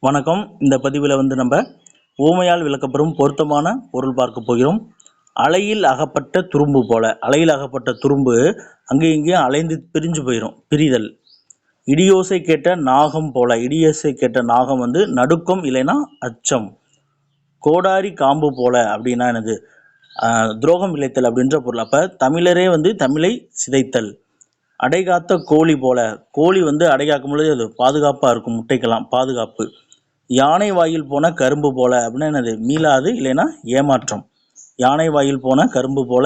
வணக்கம். இந்த பதிவில் நம்ம ஊமையால் விளக்கப்பெறும் பொருத்தமான பொருள் பார்க்க போகிறோம். அலையில் அகப்பட்ட துரும்பு போல. அலையில் அகப்பட்ட துரும்பு அங்கேயும் இங்கேயும் அலைந்து பிரிஞ்சு போயிடும். பிரிதல். இடியோசை கேட்ட நாகம் போல. இடியோசை கேட்ட நாகம் நடுக்கம் இல்லைன்னா அச்சம். கோடாரி காம்பு போல அப்படின்னா என்னது? துரோகம் இழைத்தல் அப்படின்ற பொருள். அப்போ தமிழரே தமிழை சிதைத்தல். அடைகாத்த கோழி போல. கோழி அடைகாக்கும் பொழுது அது பாதுகாப்பாக இருக்கும், முட்டைக்கெல்லாம் பாதுகாப்பு. யானை வாயில் போன கரும்பு போல அப்படின்னா என்னது? மீளாது இல்லைன்னா ஏமாற்றம். யானை வாயில் போன கரும்பு போல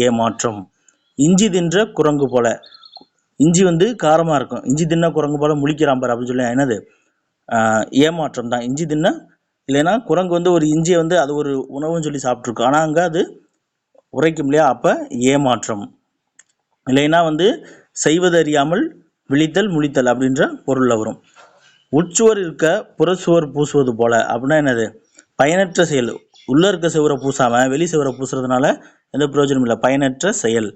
ஏமாற்றம். இஞ்சி தின்ற குரங்கு போல. இஞ்சி காரமாக இருக்கும். இஞ்சி தின்ன குரங்கு போல முழிக்கிறாம்பார் அப்படின்னு சொல்லி என்னது? ஏமாற்றம் தான். இஞ்சி தின்ன இல்லைன்னா குரங்கு ஒரு இஞ்சியை அது ஒரு உணவுன்னு சொல்லி சாப்பிட்ருக்கும். ஆனால் அங்கே அது உரைக்கும் இல்லையா? அப்போ ஏமாற்றம். இல்லைன்னா செய்வது அறியாமல் விழித்தல் முழித்தல் அப்படின்ற பொருளில் வரும். உட்சுவர் இருக்க புறச்சுவர் பூசுவது போல அப்படின்னா என்னது? பயனற்ற செயல். உள்ளே இருக்க சுவரை பூசாமல் வெளி சுவரை பூசுறதுனால எந்த பிரயோஜனம் இல்லை, பயனற்ற செயல்.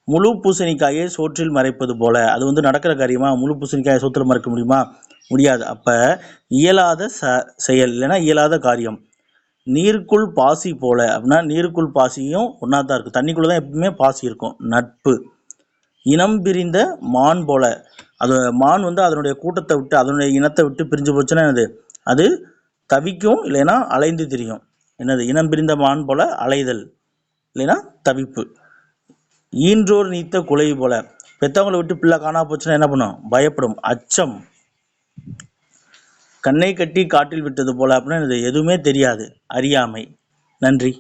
முழு பூசணிக்காயை சோற்றில் மறைப்பது போல. அது நடக்கிற காரியமா? முழு பூசணிக்காயை சோற்றில் மறைக்க முடியுமா? முடியாது. அப்போ இயலாத செயல் இல்லைன்னா இயலாத காரியம். நீருக்குள் பாசி போல அப்படின்னா நீருக்குள் பாசியும் ஒன்றா தான் இருக்குது. தண்ணிக்குள்ளே தான் எப்பவுமே பாசி இருக்கும். நட்பு. இனம் பிரிந்த மான் போல. அது மான் அதனுடைய கூட்டத்தை விட்டு அதனுடைய இனத்தை விட்டு பிரிஞ்சு போச்சுன்னா என்னது? அது தவிக்கும் இல்லைன்னா அலைந்து திரியும். என்னது? இனம் பிரிந்த மான் போல அலைதல் இல்லைன்னா தவிப்பு. ஈன்றோர் நீத்த குலை போல. பெற்றவங்களை விட்டு பிள்ளை காணா போச்சுன்னா என்ன பண்ணும்? பயப்படும், அச்சம். கண்ணை கட்டி காட்டில் விட்டது போல அப்படின்னா என்னது? எதுவுமே தெரியாது, அறியாமை. நன்றி.